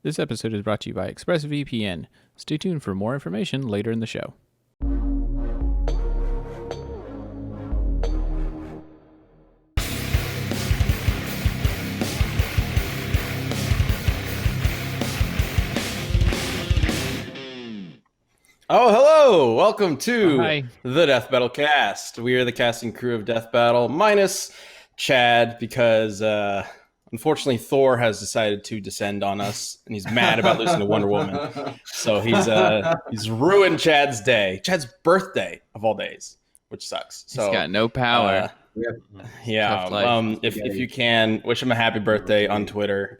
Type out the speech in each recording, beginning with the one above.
This episode is brought to you by ExpressVPN. Stay tuned for more information later in the show. Oh, hello! Welcome to Hi. the Death Battle cast. We are the casting crew of Death Battle, minus Chad, because unfortunately Thor has decided to descend on us, and he's mad about losing to Wonder Woman. So he's ruined Chad's day, Chad's birthday of all days, which sucks. So He's got no power. Yeah. If you can, wish him a happy birthday on Twitter.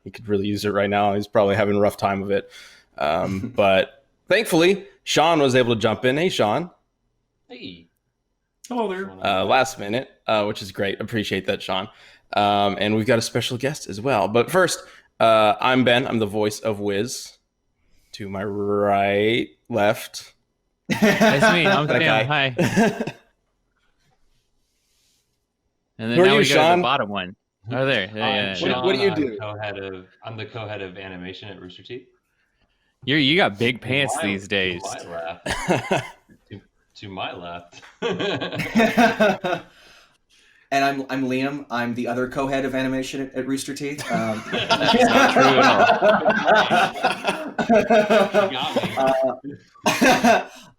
He could really use it right now. He's probably having a rough time of it. But thankfully, Sean was able to jump in. Hey, Sean. Hey. Hello there. Last minute, which is great. Appreciate that, Sean. And we've got a special guest as well. But first, I'm Ben. I'm the voice of Wiz. To my right, left. That's me. I'm That Sam. guy. Hi. And then Who are now you, we go to Sean? the bottom one. Oh, there. Yeah. Sean, What do you do? I'm the co-head of animation at Rooster Teeth. You got big pants To these days. To my left. And I'm Liam. I'm the other co-head of animation at Rooster Teeth. That's not true at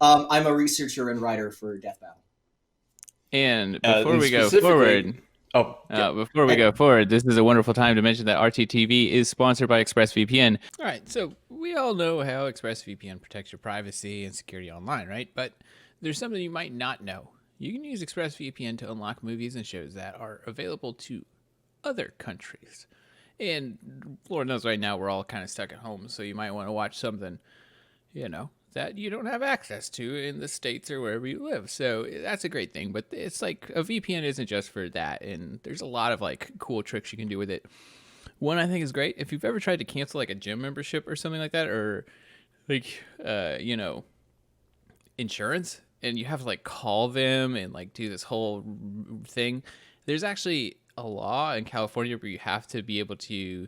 all. I'm a researcher and writer for Death Battle. And before we go specifically- forward, before we go forward, this is a wonderful time to mention that RTTV is sponsored by ExpressVPN. All right, so we all know how ExpressVPN protects your privacy and security online, right? But there's something you might not know. You can use ExpressVPN to unlock movies and shows that are available to other countries. And Lord knows right now we're all kind of stuck at home, so you might want to watch something, that you don't have access to in the States or wherever you live. So that's a great thing. But it's like a VPN isn't just for that. And there's a lot of like cool tricks you can do with it. One I think is great. If you've ever tried to cancel like a gym membership or something like that, or like, insurance, and you have to like call them and like do this whole thing. There's actually a law in California where you have to be able to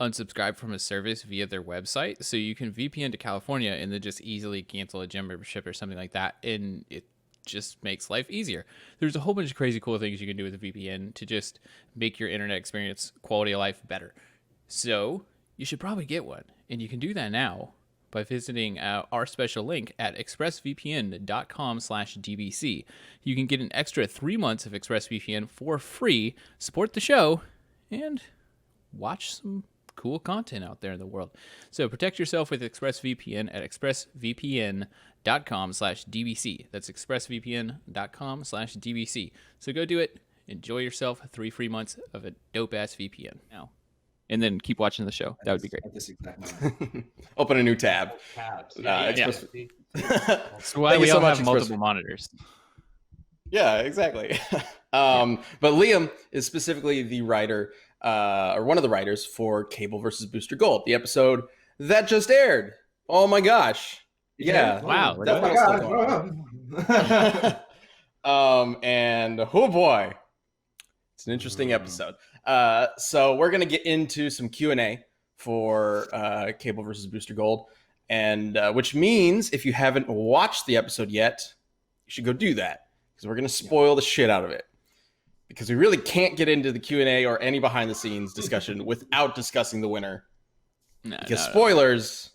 unsubscribe from a service via their website, so you can VPN to California and then just easily cancel a gym membership or something like that, and it just makes life easier. There's a whole bunch of crazy cool things you can do with a VPN to just make your internet experience, quality of life better. So you should probably get one, and you can do that now by visiting our special link at expressvpn.com/dbc. You can get an extra 3 months of ExpressVPN for free, support the show, and watch some cool content out there in the world. So protect yourself with ExpressVPN at expressvpn.com/dbc. That's expressvpn.com/dbc. So go do it. Enjoy yourself 3 free months of a dope-ass VPN now. And then keep watching the show. That would be great. At this exact moment. Open a new tab. Tabs. Express- That's why Thank we you so all much, have multiple monitors. Yeah, exactly. But Liam is specifically the writer, or one of the writers for Cable versus Booster Gold, the episode that just aired. Oh my gosh. Yeah. Wow. That's Oh my what God. and oh boy, it's an interesting episode. So we're gonna get into some Q&A for Cable versus Booster Gold, and which means if you haven't watched the episode yet, you should go do that, because we're gonna spoil the shit out of it, because we really can't get into the Q&A or any behind the scenes discussion without discussing the winner. Because spoilers,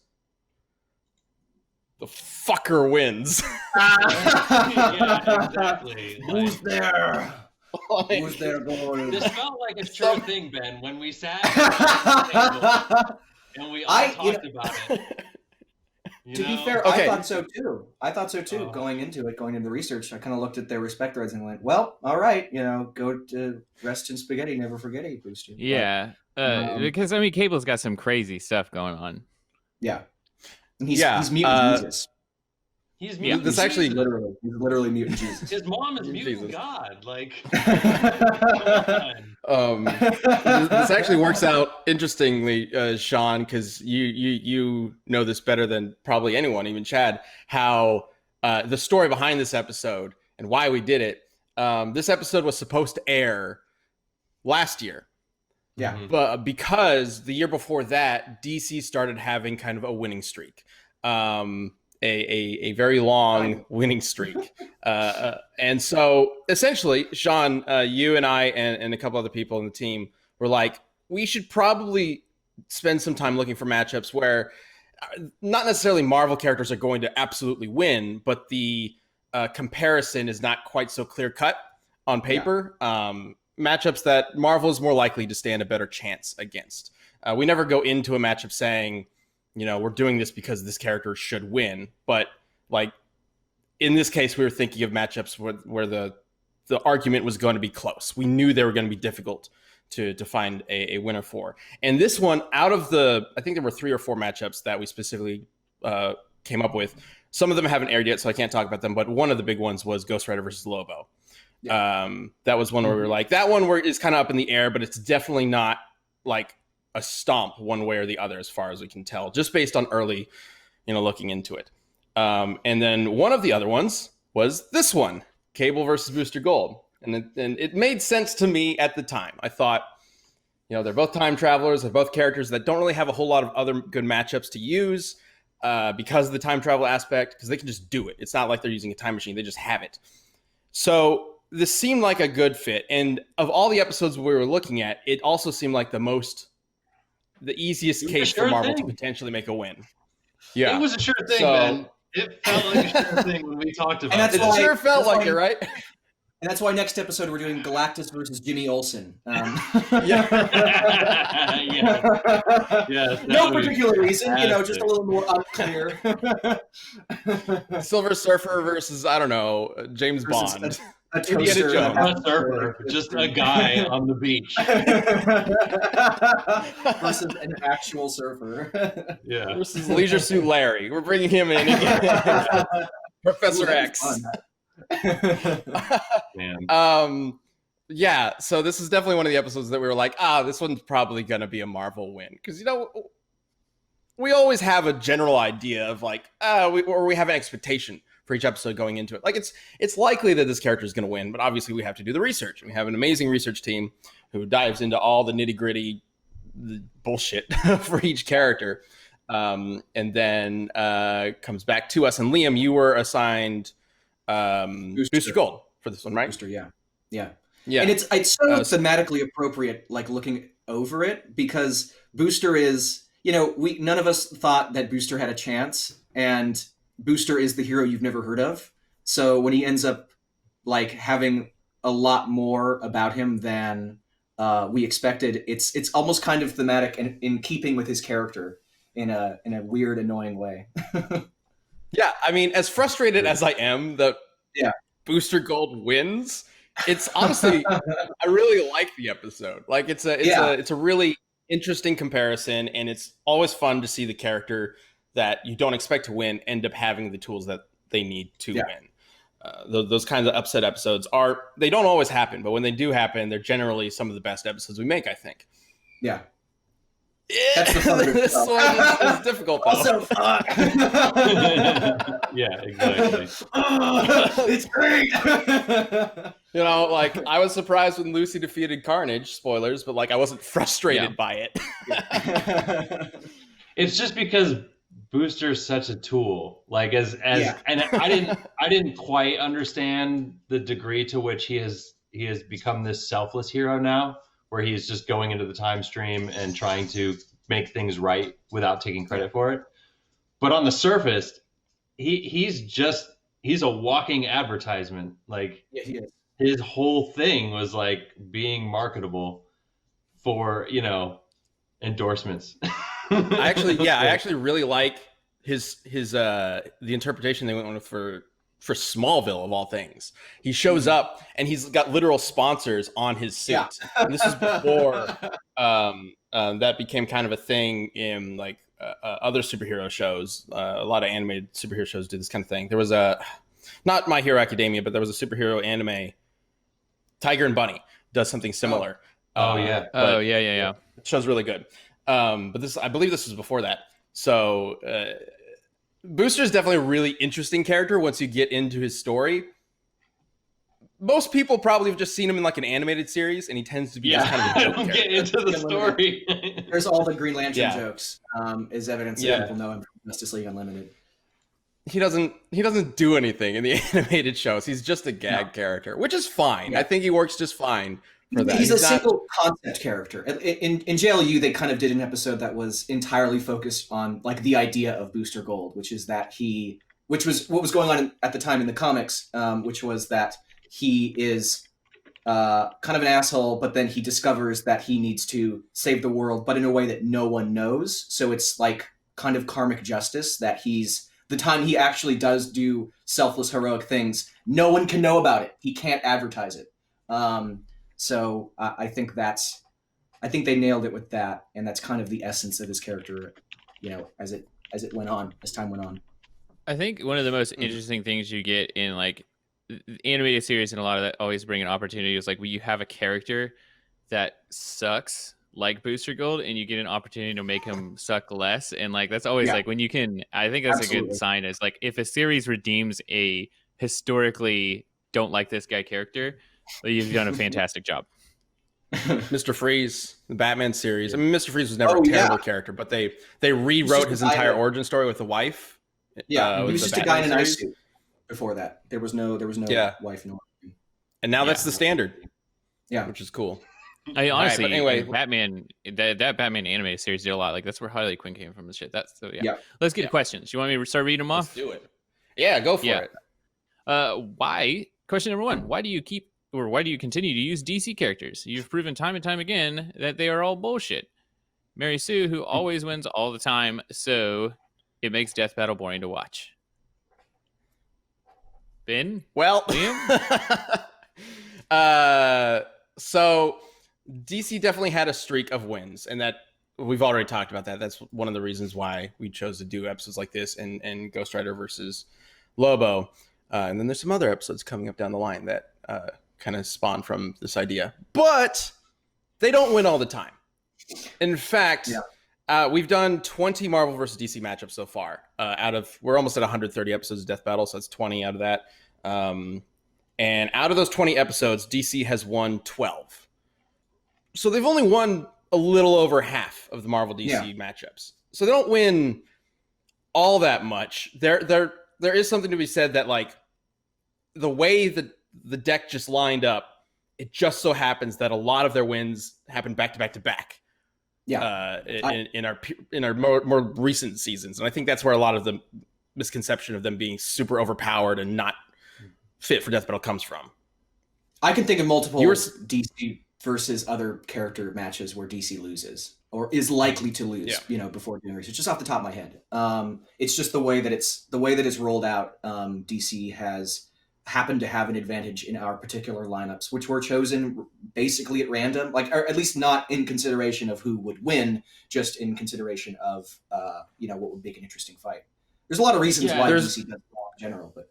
the fucker wins. Yeah, exactly. Who's there? Like, Who's there going? This felt like a sure thing, Ben, when we sat at the table and we all talked about it. To be fair, Okay. I thought so too. Oh. Going into the research. I kind of looked at their respect threads and went, well, all right, go to rest in spaghetti, never forget it, Booster. But, Yeah. Because, Cable's got some crazy stuff going on. yeah. And he's mutant Jesus. He's Yeah, mutant. this actually- Jesus. He's literally mutant Jesus. His mom is Jesus. mutant God. Like, come on. This actually works out interestingly, Sean, because you know this better than probably anyone, even Chad, how the story behind this episode and why we did it. This episode was supposed to air last year, Yeah. But because the year before that, DC started having kind of a winning streak, a very long winning streak. And so essentially, Sean, you and I and a couple other people in the team were like, we should probably spend some time looking for matchups where not necessarily Marvel characters are going to absolutely win, but the comparison is not quite so clear cut on paper. Matchups that Marvel is more likely to stand a better chance against. We never go into a matchup saying, we're doing this because this character should win. But like in this case, we were thinking of matchups where the argument was going to be close. We knew they were going to be difficult to find a winner for. And this one, out of I think there were 3 or 4 matchups that we specifically came up with. Some of them haven't aired yet, so I can't talk about them. But one of the big ones was Ghost Rider versus Lobo. Yeah. That was one where we were like, that one is kind of up in the air, but it's definitely not like a stomp one way or the other, as far as we can tell, just based on early, looking into it. And then one of the other ones was this one, Cable versus Booster Gold. And it made sense to me at the time. I thought, they're both time travelers. They're both characters that don't really have a whole lot of other good matchups to use because of the time travel aspect, because they can just do it. It's not like they're using a time machine. They just have it. So this seemed like a good fit. And of all the episodes we were looking at, it also seemed like the easiest case for Marvel to potentially make a win. Yeah. It was a sure thing, Ben. It felt like a sure thing when we talked about it. It sure felt like it, right? And that's why next episode we're doing Galactus versus Jimmy Olsen. Yeah. Yes, no particular reason, just a little more unclear. Silver Surfer versus, I don't know, James Bond. A toaster. A surfer, just a guy on the beach. Versus an actual surfer. Yeah. Versus Leisure Suit Larry. We're bringing him in again. Professor X. Yeah, so this is definitely one of the episodes that we were like, this one's probably going to be a Marvel win. Because, we always have a general idea of like, we have an expectation for each episode going into it. Like it's likely that this character is going to win, but obviously we have to do the research. We have an amazing research team who dives into all the nitty gritty bullshit for each character. And then comes back to us. And Liam, you were assigned Booster Gold for this one, right? Booster, yeah. And it's so thematically appropriate, like looking over it, because Booster is, none of us thought that Booster had a chance, and Booster is the hero you've never heard of. So when he ends up like having a lot more about him than we expected, it's almost kind of thematic and in keeping with his character in a weird, annoying way. Yeah, I mean, as frustrated as I am that Booster Gold wins, it's honestly I really like the episode. Like it's a really interesting comparison, and it's always fun to see the character that you don't expect to win end up having the tools that they need to win. Those kinds of upset episodes they don't always happen, but when they do happen, they're generally some of the best episodes we make, I think. Yeah. That's the fun this one is difficult though. Also, yeah, exactly. It's great. Like I was surprised when Lucy defeated Carnage, spoilers, but like I wasn't frustrated by it. It's just because Booster's such a tool. Like and I didn't quite understand the degree to which he has become this selfless hero now, where he's just going into the time stream and trying to make things right without taking credit for it. But on the surface, he's a walking advertisement. Like he is. His whole thing was like being marketable for, endorsements. I actually really like the interpretation they went with for Smallville of all things. He shows up and he's got literal sponsors on his suit. Yeah. And this is before that became kind of a thing in like other superhero shows. A lot of animated superhero shows do this kind of thing. There was not My Hero Academia, but there was a superhero anime, Tiger and Bunny does something similar. Yeah. The show's really good. But I believe this was before that. So Booster is definitely a really interesting character once you get into his story. most people probably have just seen him in like an animated series, and he tends to be just kind of a joke don't character. get into the story. There's all the Green Lantern jokes. Is evidence that Yeah. people know him from Justice League Unlimited. He doesn't do anything in the animated shows. He's just a gag character, which is fine. I think he works just fine for that. He's a single concept character. In JLU, they kind of did an episode that was entirely focused on like the idea of Booster Gold, which is that which was what was going on at the time in the comics, which was that he is kind of an asshole, but then he discovers that he needs to save the world, but in a way that no one knows. So it's like kind of karmic justice that the time he actually does do selfless, heroic things, no one can know about it. He can't advertise it. So I think they nailed it with that, and that's kind of the essence of his character, as time went on. I think one of the most interesting things you get in like animated series and a lot of that always bring an opportunity is like when you have a character that sucks like Booster Gold and you get an opportunity to make him suck less, and like that's always like when you can. I think that's a good sign. Is like if a series redeems a historically don't like this guy character, you've done a fantastic job. Mr. Freeze, the Batman series. I mean, Mr. Freeze was never a terrible character, but they rewrote his entire origin story with the wife. Yeah, he was just a guy in an ice suit. Before that, there was no wife nor. And now that's the standard. Yeah, which is cool. I mean, honestly, right, anyway, Batman that Batman animated series did a lot. Like that's where Harley Quinn came from and shit. Let's get to questions. You want me to start reading them off? Let's do it. Yeah, go for it. Why? Question number 1. Why do you continue to use DC characters? You've proven time and time again that they are all bullshit. Mary Sue, who always wins all the time, so it makes Death Battle boring to watch. Ben? Well, Liam? So DC definitely had a streak of wins, and that we've already talked about that. That's one of the reasons why we chose to do episodes like this and Ghost Rider versus Lobo. And then there's some other episodes coming up down the line that kind of spawn from this idea. But they don't win all the time. In fact, we've done 20 Marvel versus DC matchups so far. We're almost at 130 episodes of Death Battle, so that's 20 out of that. And out of those 20 episodes, DC has won 12. So they've only won a little over half of the Marvel DC matchups. So they don't win all that much. There is something to be said that like the way that the deck just lined up, it just so happens that a lot of their wins happen back to back to back. Yeah. In our more recent seasons, and I think that's where a lot of the misconception of them being super overpowered and not fit for Death Battle comes from. I can think of multiple DC versus other character matches where DC loses or is likely to lose, before doing research. Just off the top of my head, it's just the way that it's rolled out. DC has happened to have an advantage in our particular lineups, which were chosen basically at random, like, or at least not in consideration of who would win, just in consideration of what would make an interesting fight. There's a lot of reasons why DC does well in general, but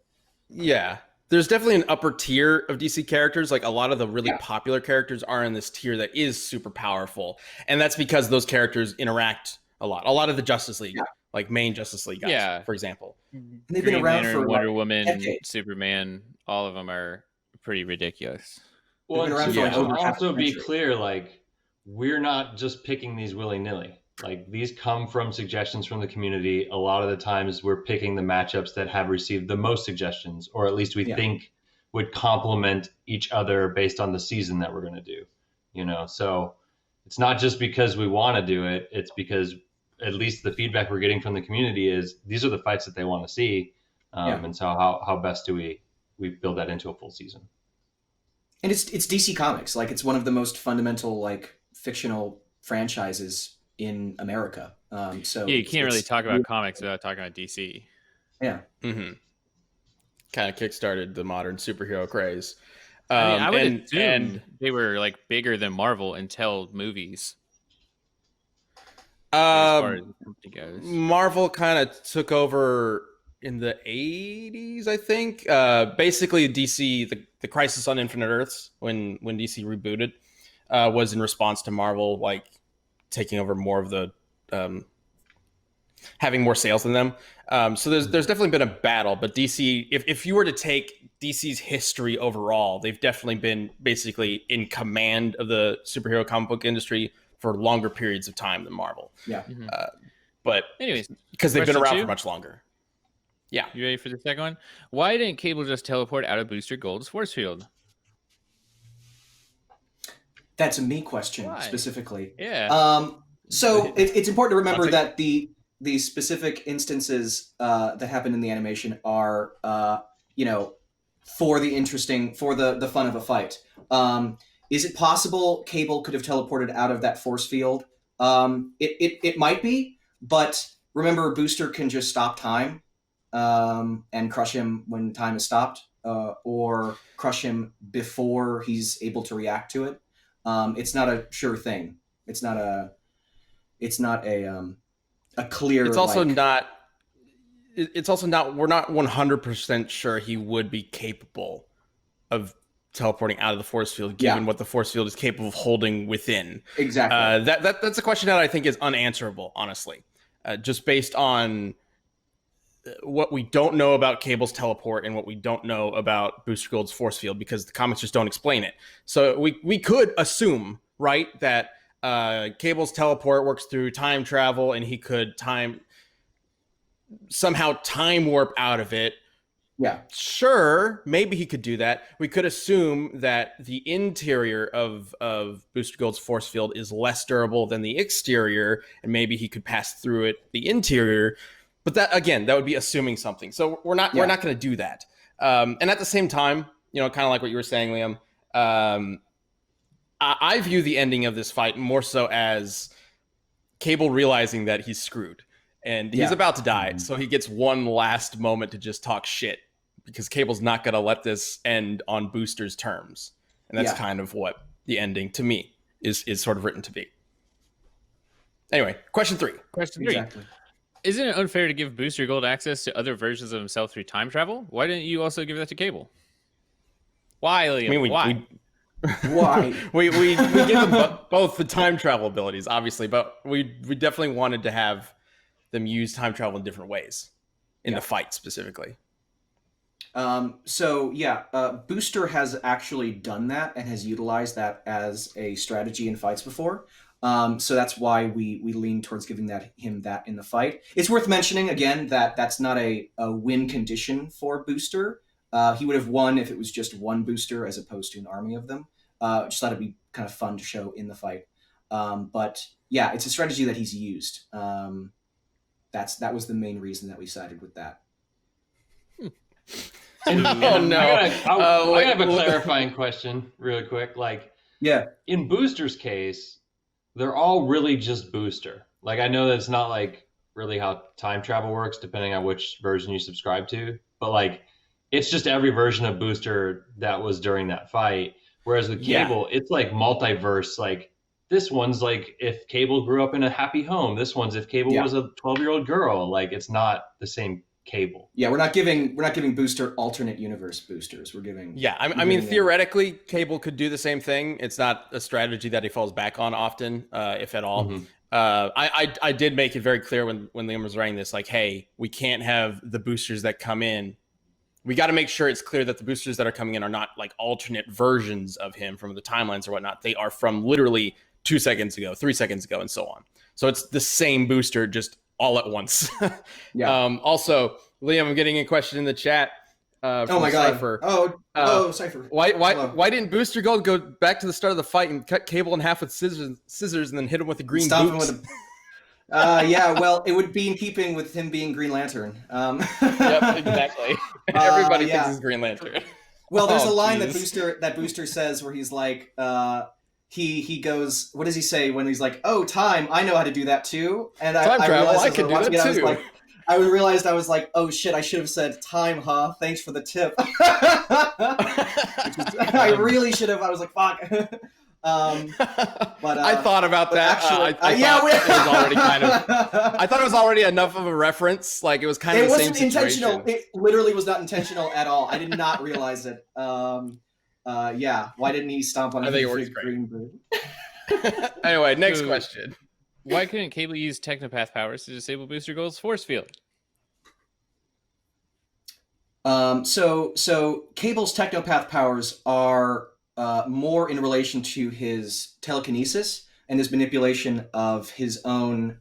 there's definitely an upper tier of DC characters. Like a lot of the really popular characters are in this tier that is super powerful. And that's because those characters interact a lot. A lot of the Justice League, like main Justice League guys, for example. And they've been around for Wonder Woman, decades. Superman, all of them are pretty ridiculous. Well, to also be clear, like, we're not just picking these willy-nilly. Like, these come from suggestions from the community. A lot of the times we're picking the matchups that have received the most suggestions, or at least we think would complement each other based on the season that we're going to do. So it's not just because we want to do it. It's because at least the feedback we're getting from the community is these are the fights that they want to see. And so how best do we build that into a full season? And it's DC Comics. Like, it's one of the most fundamental, like, fictional franchises in America. So you can't really talk about comics without talking about DC. Yeah. Mm-hmm. Kind of kickstarted the modern superhero craze. I would assume they were like bigger than Marvel until movies. As far as the company goes. Marvel kind of took over in the 80s, I think. Basically, DC, the Crisis on Infinite Earths, when DC rebooted, was in response to Marvel, like, taking over more of the having more sales than them. So there's definitely been a battle, but DC, if you were to take DC's history overall, they've definitely been basically in command of the superhero comic book industry for longer periods of time than Marvel. Yeah. But anyways, because they've been around for much longer. Yeah. You ready for the second one? Why didn't Cable just teleport out of Booster Gold's force field? That's a me question specifically. Yeah. So it's important to remember that the specific instances that happen in the animation are, for the fun of a fight. Is it possible Cable could have teleported out of that force field? It might be, but remember, Booster can just stop time and crush him when time is stopped, or crush him before he's able to react to it. It's not a sure thing. It's not a clear. It's also not. It's also not. We're not 100% sure he would be capable of teleporting out of the force field, given what the force field is capable of holding within. Exactly. That's a question that I think is unanswerable, honestly, just based on what we don't know about Cable's teleport and what we don't know about Booster Gold's force field, because the comics just don't explain it. So we could assume, right, that Cable's teleport works through time travel and he could somehow time warp out of it. Yeah. Sure, maybe he could do that. We could assume that the interior of Booster Gold's force field is less durable than the exterior, and maybe he could pass through it, the interior. But that, again, that would be assuming something. So we're not going to do that. And at the same time, kind of like what you were saying, Liam, I view the ending of this fight more so as Cable realizing that he's screwed and he's about to die. So he gets one last moment to just talk shit, because Cable's not going to let this end on Booster's terms. And that's kind of what the ending, to me, is sort of written to be. Anyway, question 3. Exactly. Isn't it unfair to give Booster Gold access to other versions of himself through time travel? Why didn't you also give that to Cable? Why, Liam? I mean, why? Why? we give them both the time travel abilities, obviously, but we definitely wanted to have them use time travel in different ways in the fight specifically. Booster has actually done that and has utilized that as a strategy in fights before. So that's why we lean towards giving him that in the fight. It's worth mentioning again that that's not a win condition for Booster. He would have won if it was just one Booster as opposed to an army of them. Just thought it'd be kind of fun to show in the fight. But yeah, it's a strategy that he's used. That was the main reason that we sided with that. I have a clarifying question really quick. In Booster's case, they're all really just Booster. I know that's not really how time travel works, depending on which version you subscribe to, but it's just every version of Booster that was during that fight. Whereas with Cable, it's multiverse. This one's if Cable grew up in a happy home. This one's if Cable was a 12-year-old girl. It's not the same Cable. Yeah, we're not giving Booster alternate universe boosters. We're giving. Yeah, I mean theoretically, Cable could do the same thing. It's not a strategy that he falls back on often, if at all. Mm-hmm. I did make it very clear when Liam was writing this, hey, we can't have the boosters that come in. We got to make sure it's clear that the boosters that are coming in are not alternate versions of him from the timelines or whatnot. They are from literally 2 seconds ago, 3 seconds ago, and so on. So it's the same booster, just all at once. Also, Liam, I'm getting a question in the chat. Oh my God! Cypher. Cypher. Why didn't Booster Gold go back to the start of the fight and cut Cable in half with scissors and then hit him with a green boot? Well, it would be in keeping with him being Green Lantern. Yep, exactly. Everybody thinks he's Green Lantern. Well, there's a line that Booster says where he's like, he goes, what does he say when he's like, "Oh, time, I know how to do that too." And time travel, I can do that too. I realized I was like, oh shit, I should have said time, huh? Thanks for the tip. I really should have. I was like, fuck. But I thought about that. Actually, I thought it was already enough of a reference. It was kind of the same situation. It wasn't intentional. It literally was not intentional at all. I did not realize it. Why didn't he stomp on a green bird? Anyway, next question. Why couldn't Cable use Technopath powers to disable Booster Gold's force field? So Cable's Technopath powers are more in relation to his telekinesis and his manipulation of his own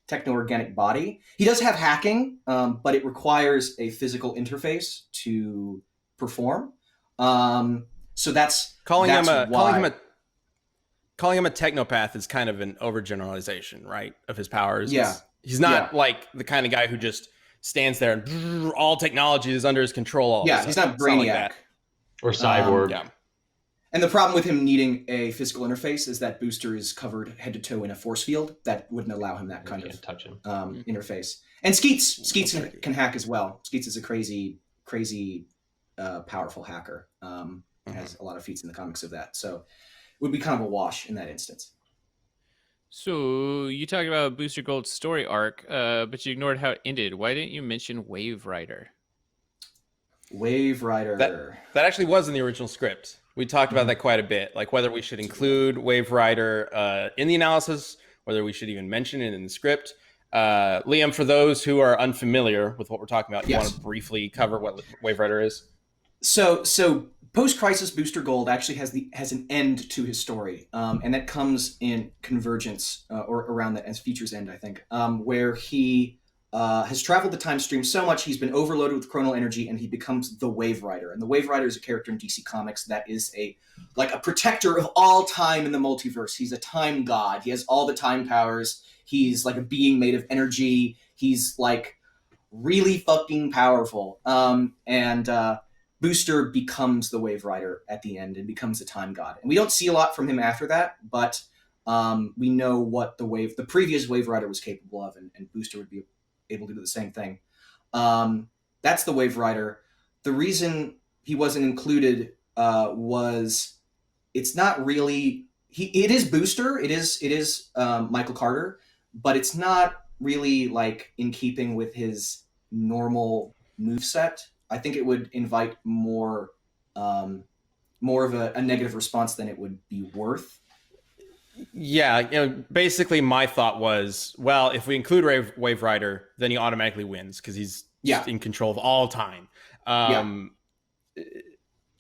techno-organic body. He does have hacking, but it requires a physical interface to perform. So that's calling him a technopath is kind of an overgeneralization, right? Of his powers. Yeah, he's not like the kind of guy who just stands there and all technology is under his control. All he's not Brainiac or Cyborg. Yeah. And the problem with him needing a physical interface is that Booster is covered head to toe in a force field that wouldn't allow him that kind of touch him. Interface. And Skeets can hack as well. Skeets is a crazy powerful hacker. Has a lot of feats in the comics of that. So it would be kind of a wash in that instance. So you talked about Booster Gold's story arc, but you ignored how it ended. Why didn't you mention Wave Rider? Wave Rider. That actually was in the original script. We talked about that quite a bit, like whether we should include Wave Rider in the analysis, whether we should even mention it in the script. Liam, for those who are unfamiliar with what we're talking about, you want to briefly cover what Wave Rider is? So post-crisis Booster Gold actually has an end to his story, and that comes in Convergence or around the Future's End, I think, where he has traveled the time stream so much he's been overloaded with chronal energy, and he becomes the Wave Rider. And the Wave Rider is a character in DC Comics that is a protector of all time in the multiverse. He's a time god. He has all the time powers. He's like a being made of energy. He's like really fucking powerful. And Booster becomes the Wave Rider at the end and becomes a time god. And we don't see a lot from him after that, but we know what the previous Wave Rider was capable of, and Booster would be able to do the same thing. That's the Wave Rider. The reason he wasn't included was it's not really it is Booster. It is Michael Carter, but it's not really like in keeping with his normal moveset. I think it would invite more of a negative response than it would be worth. Yeah, basically my thought was, well, if we include Wave Rider, then he automatically wins because he's in control of all time.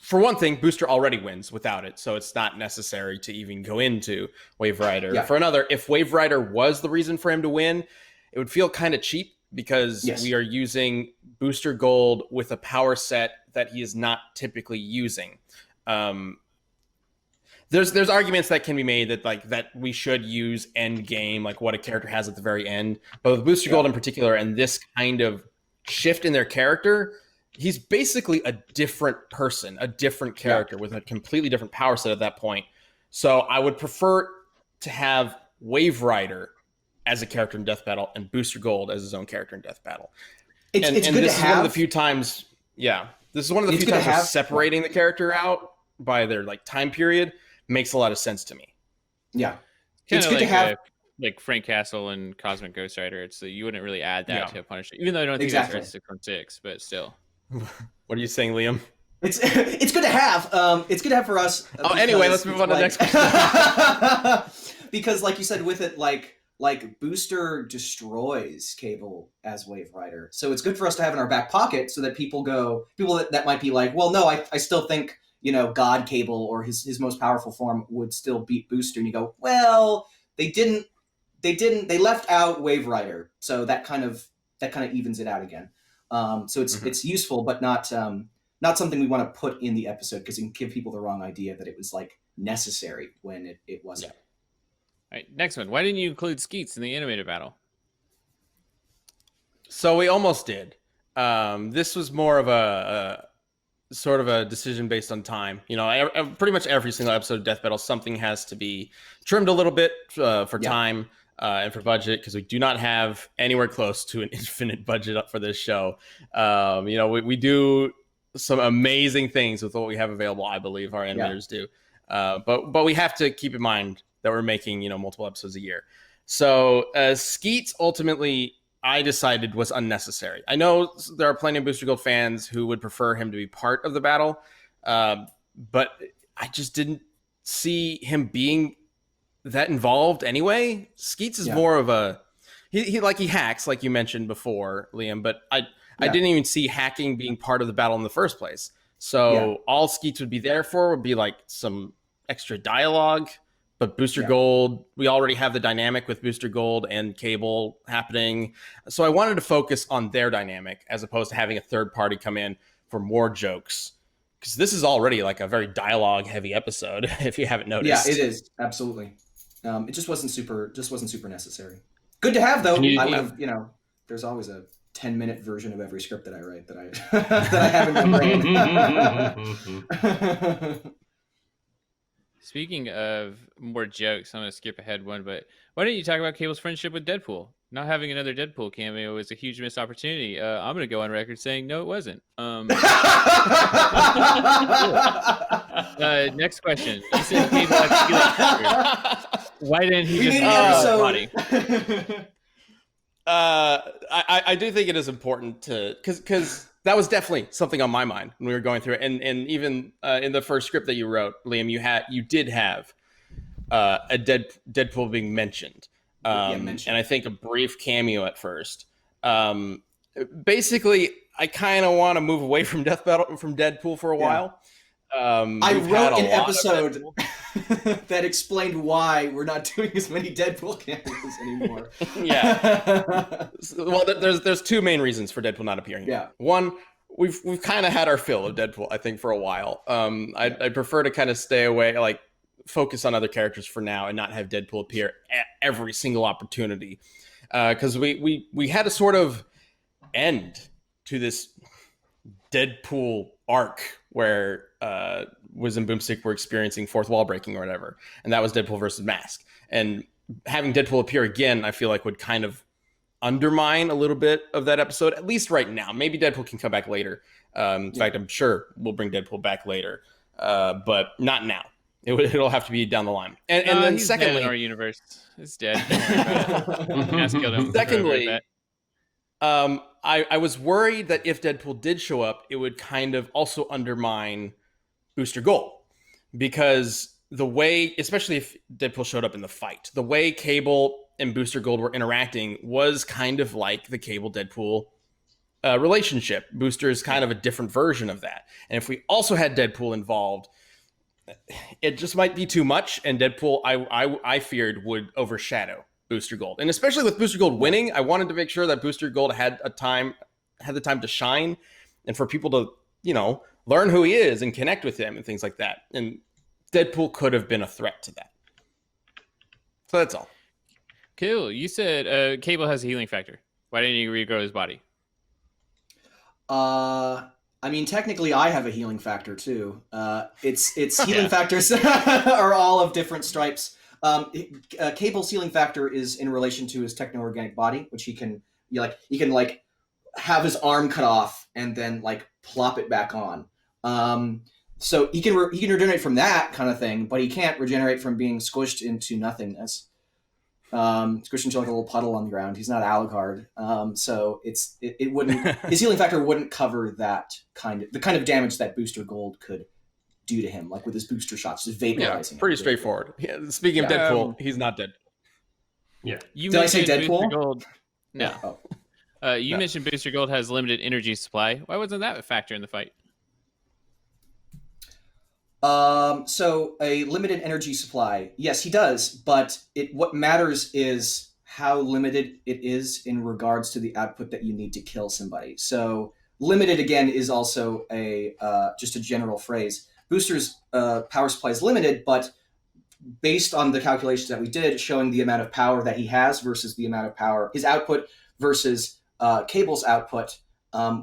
For one thing, Booster already wins without it, so it's not necessary to even go into Wave Rider. Yeah. For another, if Wave Rider was the reason for him to win, it would feel kind of cheap because we are using Booster Gold with a power set that he is not typically using. There's arguments that can be made that we should use end game, like what a character has at the very end. But with Booster Gold in particular, and this kind of shift in their character, he's basically a different person, a different character with a completely different power set at that point. So I would prefer to have Wave Rider as a character in Death Battle and Booster Gold as his own character in Death Battle. It's good this to is have. One of the few times, this is one of the few times where separating the character out by their time period makes a lot of sense to me. Yeah. It's good to have like Frank Castle and Cosmic Ghost Rider. It's you wouldn't really add that to a Punisher, even though I don't think that's 616, but still. What are you saying, Liam? It's good to have. It's good to have for us. Anyway, let's move on to the next question. Because like you said, with it, like Booster destroys Cable as Wave Rider. So it's good for us to have in our back pocket so that people that might be like, well, no, I still think, God Cable or his most powerful form would still beat Booster. And you go, well, they left out Wave Rider. So that kind of evens it out again. So it's useful, but not something we want to put in the episode because it can give people the wrong idea that it was necessary when it wasn't. All right, next one. Why didn't you include Skeets in the animated battle? So we almost did. This was more of a sort of a decision based on time. Pretty much every single episode of Death Battle, something has to be trimmed a little bit for time and for budget, because we do not have anywhere close to an infinite budget up for this show. We do some amazing things with what we have available. I believe our animators do, but we have to keep in mind that we're making multiple episodes a year. So Skeets ultimately, I decided, was unnecessary. I know there are plenty of Booster Gold fans who would prefer him to be part of the battle, but I just didn't see him being that involved anyway. Skeets is more of a he hacks, like you mentioned before, Liam, but I didn't even see hacking being part of the battle in the first place. So all Skeets would be there for would be like some extra dialogue. But Booster Gold, we already have the dynamic with Booster Gold and Cable happening. So I wanted to focus on their dynamic as opposed to having a third party come in for more jokes. Because this is already like a very dialogue heavy episode, if you haven't noticed. Yeah, it is. Absolutely. It just wasn't super necessary. Good to have, though. I would have, there's always a 10-minute version of every script that I write that I have in my brain. Speaking of more jokes, I'm going to skip ahead one, but why don't you talk about Cable's friendship with Deadpool? Not having another Deadpool cameo was a huge missed opportunity. I'm going to go on record saying no, it wasn't. Next question. You said Cable has healing factor. Why didn't he just body? I do think it is important to because that was definitely something on my mind when we were going through it, and even in the first script that you wrote, Liam, you did have a Deadpool being mentioned, and I think a brief cameo at first. Basically, I kind of want to move away from Deadpool for a while. I wrote an episode that explained why we're not doing as many Deadpool cameos anymore. Well, there's two main reasons for Deadpool not appearing. Yeah. One, we've kind of had our fill of Deadpool, I think, for a while. I prefer to kind of stay away, like focus on other characters for now, and not have Deadpool appear at every single opportunity, because we had a sort of end to this Deadpool arc where Wiz and Boomstick were experiencing fourth wall breaking or whatever, and that was Deadpool versus Mask. And having Deadpool appear again, I feel like would kind of undermine a little bit of that episode, at least right now. Maybe Deadpool can come back later. In fact, I'm sure we'll bring Deadpool back later, but not now. It'll have to be down the line. And then he's secondly, dead in our universe, it's dead. Mask killed him. Secondly, I was worried that if Deadpool did show up, it would kind of also undermine Booster Gold, because the way, especially if Deadpool showed up in the fight, the way Cable and Booster Gold were interacting was kind of like the Cable Deadpool relationship. Booster is kind of a different version of that. And if we also had Deadpool involved, it just might be too much. And Deadpool, I feared, would overshadow Booster Gold. And especially with Booster Gold winning, I wanted to make sure that Booster Gold had the time to shine, and for people to, learn who he is and connect with him and things like that. And Deadpool could have been a threat to that. So that's all. Cool. You said Cable has a healing factor. Why didn't you regrow his body? I mean, technically, I have a healing factor too. Its healing factors are all of different stripes. Cable's healing factor is in relation to his techno-organic body, which he can have his arm cut off and then plop it back on. So he can regenerate from that kind of thing, but he can't regenerate from being squished into nothingness. Squished into a little puddle on the ground. He's not Alucard. So it wouldn't his healing factor wouldn't cover that the kind of damage that Booster Gold could do to him, like with his booster shots, just vaporizing. Yeah, pretty straightforward. Yeah, speaking of Deadpool, he's not Deadpool. Yeah. Did I say Deadpool? Booster Gold. No. Oh. You mentioned Booster Gold has limited energy supply. Why wasn't that a factor in the fight? So a limited energy supply. Yes, he does, but what matters is how limited it is in regards to the output that you need to kill somebody. So limited, again, is also just a general phrase. Booster's power supply is limited, but based on the calculations that we did, showing the amount of power that he has versus the amount of power, his output versus Cable's output,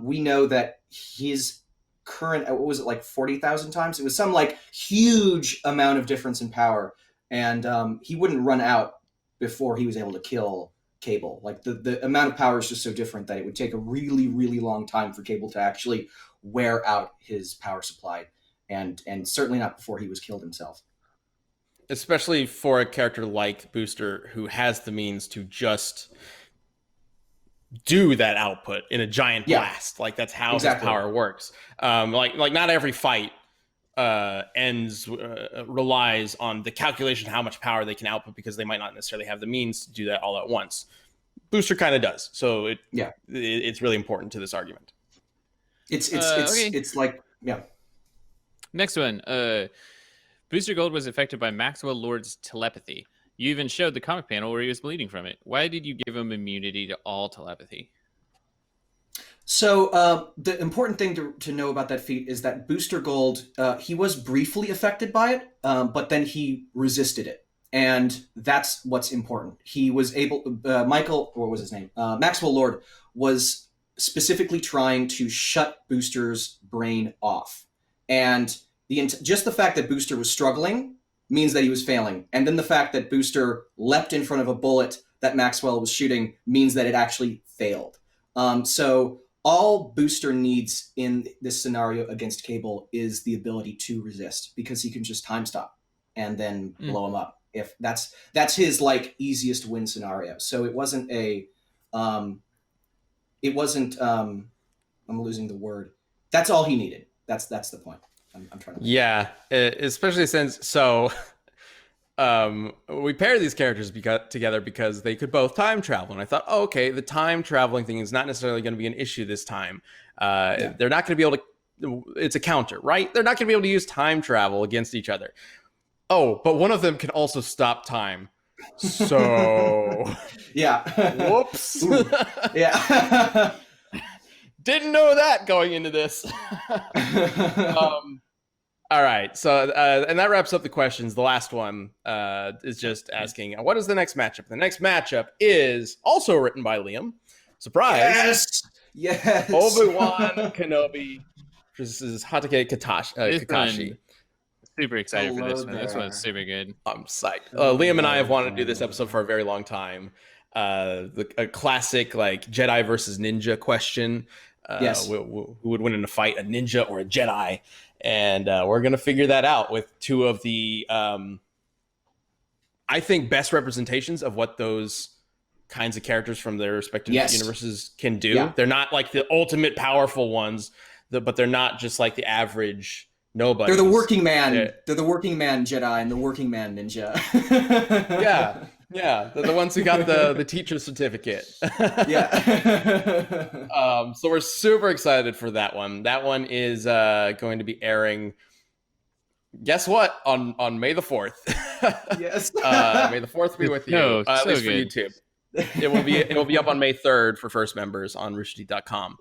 we know that his current, what was it, 40,000 times? It was some huge amount of difference in power, and he wouldn't run out before he was able to kill Cable. The amount of power is just so different that it would take a really, really long time for Cable to actually wear out his power supply, and certainly not before he was killed himself. Especially for a character like Booster, who has the means to just do that output in a giant blast. That's how his power works. Not every fight relies on the calculation of how much power they can output because they might not necessarily have the means to do that all at once. Booster kind of does, so it's really important to this argument. It's like Next one. Booster Gold was affected by Maxwell Lord's telepathy. You even showed the comic panel where he was bleeding from it. Why did you give him immunity to all telepathy? So the important thing to know about that feat is that Booster Gold, he was briefly affected by it, but then he resisted it. And that's what's important. He was able, Michael, what was his name? Maxwell Lord was specifically trying to shut Booster's brain off. And just the fact that Booster was struggling means that he was failing. And then the fact that Booster leapt in front of a bullet that Maxwell was shooting means that it actually failed. So all Booster needs in this scenario against Cable is the ability to resist, because he can just time stop and then blow him up. If that's his like easiest win scenario. So it wasn't I'm losing the word. That's all he needed. That's the point. I'm trying to. Yeah, especially since we paired these characters together because they could both time travel, and I thought, oh, okay, the time traveling thing is not necessarily going to be an issue this time. They're not going to be able to. It's a counter, right? They're not going to be able to use time travel against each other. Oh, but one of them can also stop time. So yeah. Whoops. Yeah. Didn't know that going into this. All right. So, and that wraps up the questions. The last one is just asking, what is the next matchup? The next matchup is also written by Liam. Surprise. Yes. Obi-Wan Kenobi versus Hatake Kakashi. Super excited for this one. This one's super good. I'm psyched. Liam and I have wanted to do this episode for a very long time. A classic like Jedi versus Ninja question. Yes. Who would win in a fight, a ninja or a Jedi? And we're going to figure that out with two of the, I think, best representations of what those kinds of characters from their respective universes can do. Yeah. They're not like the ultimate powerful ones, but they're not just like the average nobody. They're the working man. They're the working man Jedi and the working man ninja. Yeah, they're the ones who got the teacher certificate. Yeah. So we're super excited for that one. That one is going to be airing. Guess what? On May the 4th. Yes. May the 4th be with you. At least for YouTube. It will be up on May 3rd for first members on roosterteeth.com.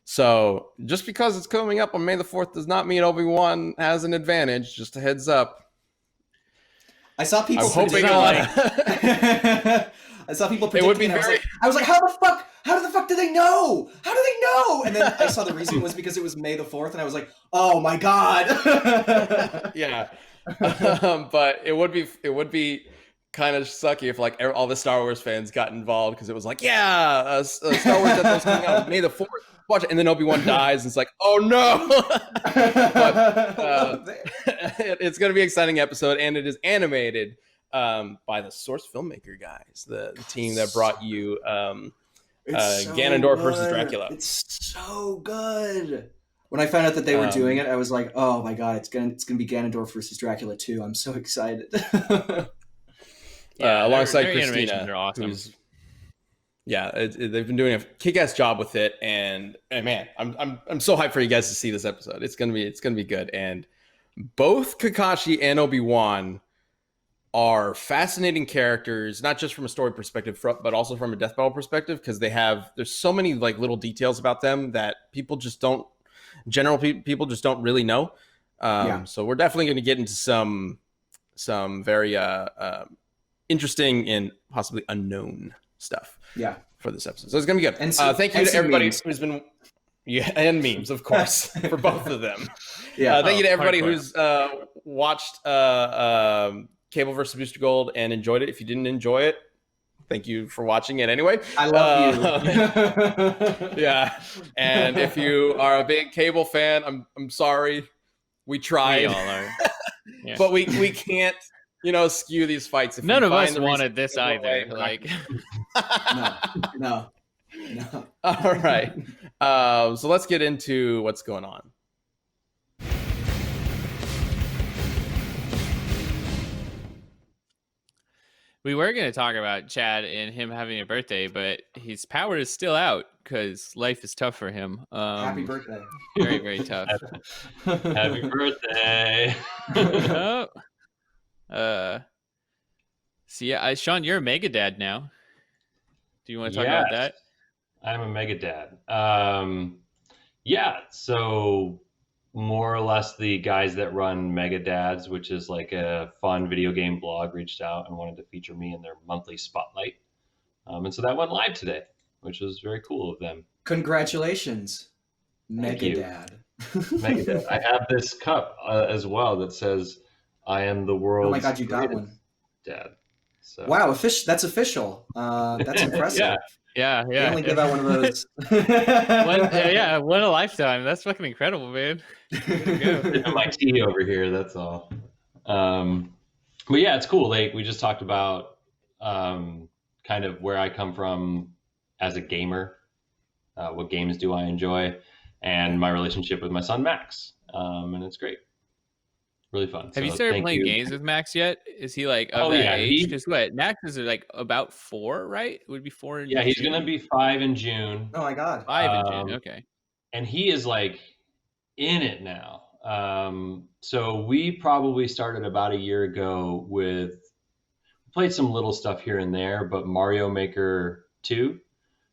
So just because it's coming up on May the 4th does not mean Obi-Wan has an advantage. Just a heads up. I saw people hoping I saw people predicting. It would be I was like, how the fuck do they know? How do they know? And then I saw the reason was because it was May the 4th, and I was like, oh my god. Yeah. But it would be kind of sucky if like all the Star Wars fans got involved, because it was like, Star Wars episode's coming out May the 4th. Watch it, and then Obi-Wan dies, and it's like, oh no! But, it's going to be an exciting episode, and it is animated by the Source Filmmaker guys, the team that brought you Ganondorf versus Dracula. It's so good. When I found out that they were doing it, I was like, oh my god, it's gonna be Ganondorf versus Dracula 2. I'm so excited. Alongside their Christina, are awesome. They've been doing a kick-ass job with it, and man, I'm so hyped for you guys to see this episode. It's gonna be good, and both Kakashi and Obi-Wan are fascinating characters, not just from a story perspective, but also from a death battle perspective, because there's so many like little details about them that people just don't really know. So we're definitely going to get into some very interesting and possibly unknown stuff. Yeah, for this episode, so it's gonna be good. And thank you to everybody who's been, and memes, of course, for both of them. Thank you to everybody who's watched Cable versus Booster Gold and enjoyed it. If you didn't enjoy it, thank you for watching it anyway. I love you. Yeah, and if you are a big Cable fan, I'm sorry. We tried. We all are. Yeah. But we can't. Skew these fights. If none of us wanted this either. Like, no. All right. So let's get into what's going on. We were going to talk about Chad and him having a birthday, but his power is still out because life is tough for him. Happy birthday. Very, very tough. Happy birthday. So yeah, Sean, you're a mega dad now. Do you want to talk about that? I'm a mega dad. Yeah, so more or less the guys that run Mega Dads, which is like a fun video game blog, reached out and wanted to feature me in their monthly spotlight. And so that went live today, which was very cool of them. Congratulations, Mega Dad. Mega Dad. I have this cup as well that says, "I am the world's." Oh my God, you got one, Dad. So. Wow, that's official. That's impressive. Yeah. They only give out one of those. One a lifetime. That's fucking incredible, man. My tea over here. That's all. But yeah, it's cool. Like we just talked about, kind of where I come from as a gamer. What games do I enjoy, and my relationship with my son Max. And it's great. Really fun. Have you started playing games with Max yet? Is he like of that age? Because Max is like about 4, right? It would be 4 in June. He's gonna be 5 in June. Oh my God. 5 in June, okay. And he is like in it now. So we probably started about a year ago played some little stuff here and there, but Mario Maker 2,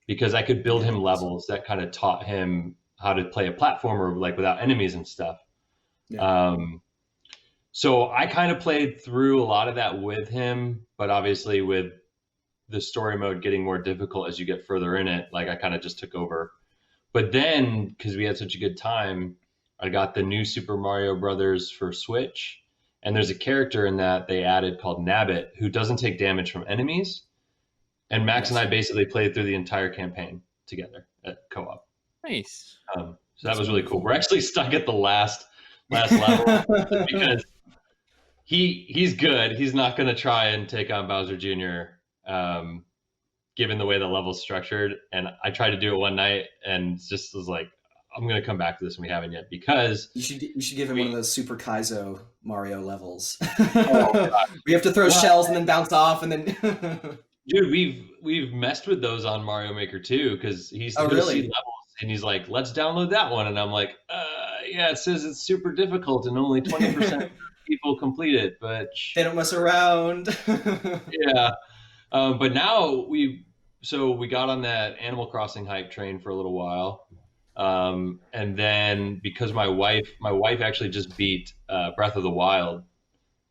because I could build him levels that kind of taught him how to play a platformer like without enemies and stuff. Yeah. So I kind of played through a lot of that with him, but obviously with the story mode getting more difficult as you get further in it, like I kind of just took over. But then, because we had such a good time, I got the new Super Mario Brothers for Switch, and there's a character in that they added called Nabbit who doesn't take damage from enemies. And Max and I basically played through the entire campaign together at co-op. Nice. So that was really cool. We're actually stuck at the last level because he's good. He's not going to try and take on Bowser Jr. Given the way the level's structured. And I tried to do it one night and just was like, I'm going to come back to this, and we haven't yet because you should give him one of those Super Kaizo Mario levels. We have to throw shells and then bounce off and then. Dude, we've messed with those on Mario Maker 2 because he's see levels and he's like, let's download that one, and I'm like, yeah, it says it's super difficult and only 20% of people complete it, but they don't mess around. Yeah, but now we got on that Animal Crossing hype train for a little while, and then because my wife actually just beat Breath of the Wild,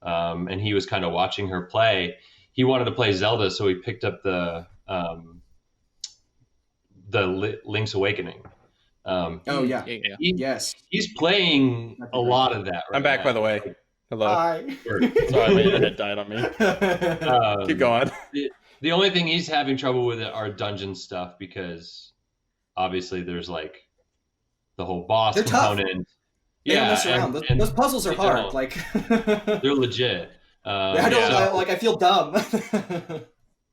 and he was kind of watching her play. He wanted to play Zelda, so he picked up the Link's Awakening. Yes. He's playing a lot of that right I'm back, now. by the way. Hello. Hi. Sorry, my head died on me. Keep going. The only thing he's having trouble with are dungeon stuff because obviously there's like the whole boss component. Tough. They don't mess around. Those puzzles are hard. Like they're legit. I feel dumb.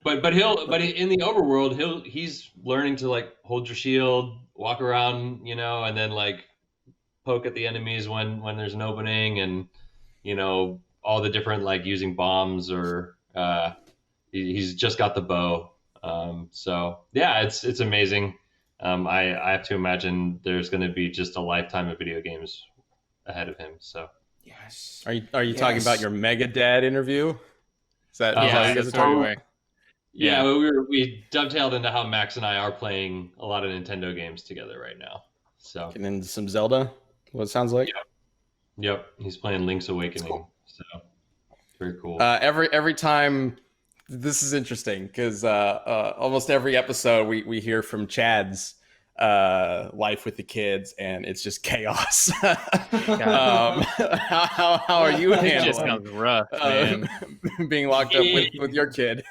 but in the overworld he's learning to like hold your shield, walk around, and then like poke at the enemies when there's an opening, and all the different like using bombs or he's just got the bow. So yeah, it's amazing. I have to imagine there's going to be just a lifetime of video games ahead of him. So. Yes. Are you talking about your Mega Dad interview? Is that how you guys are talking? Yeah, we dovetailed into how Max and I are playing a lot of Nintendo games together right now. So getting into some Zelda. What it sounds like. Yep. He's playing Link's Awakening. Cool. So very cool. Every time, this is interesting because almost every episode we hear from Chad's life with the kids, and it's just chaos. How are you handling? It just sounds rough, man. Being locked up with your kid.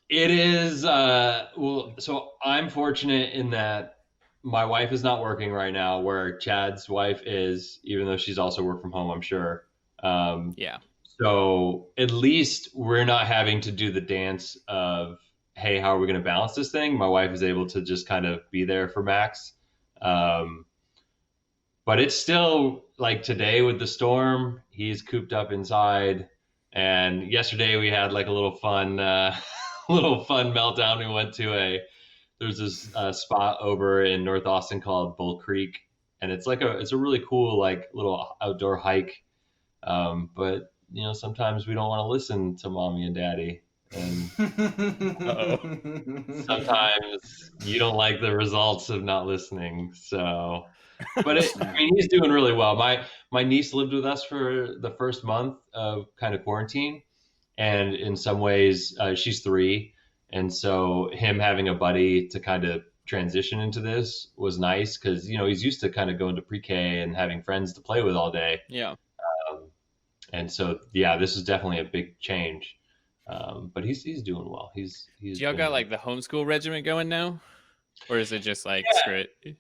It is so I'm fortunate in that my wife is not working right now, where Chad's wife is, even though she's also work from home, I'm sure. So at least we're not having to do the dance of, hey, how are we going to balance this thing? My wife is able to just kind of be there for Max. But it's still like today with the storm, he's cooped up inside And yesterday we had like a little fun meltdown. We went to there's this spot over in North Austin called Bull Creek, and it's a really cool like little outdoor hike. But sometimes we don't want to listen to mommy and daddy, and sometimes you don't like the results of not listening. So, but he's doing really well. My niece lived with us for the first month of kind of quarantine, and in some ways she's 3, and so him having a buddy to kind of transition into this was nice, because he's used to kind of going to pre-K and having friends to play with all day. Yeah. And so this is definitely a big change. But he's doing well. He's Do y'all got like the homeschool regimen going now, or is it just like screw it?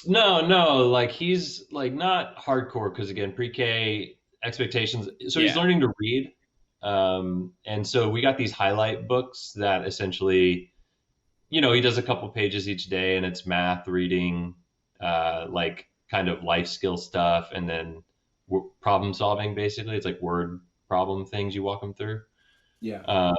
No, like he's like not hardcore, because again, pre-K expectations. So he's learning to read. And so we got these highlight books that essentially, he does a couple pages each day, and it's math, reading, like kind of life skill stuff, and then problem solving. Basically, it's like word problem things you walk them through. Yeah.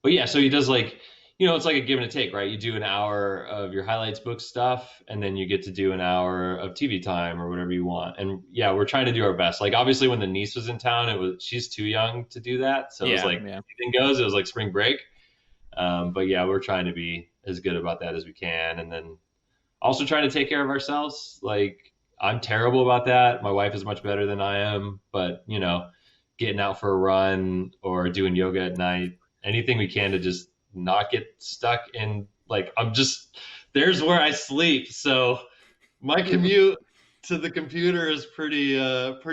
But yeah, so he does like, it's like a give and a take, right? You do an hour of your highlights book stuff, and then you get to do an hour of TV time or whatever you want. And yeah, we're trying to do our best. Like obviously when the niece was in town, she's too young to do that. So it was like, anything goes. It was like spring break. But yeah, we're trying to be as good about that as we can. And then also trying to take care of ourselves. Like I'm terrible about that. My wife is much better than I am, but getting out for a run or doing yoga at night, anything we can to just not get stuck in, like, there's where I sleep. So my commute to the computer is pretty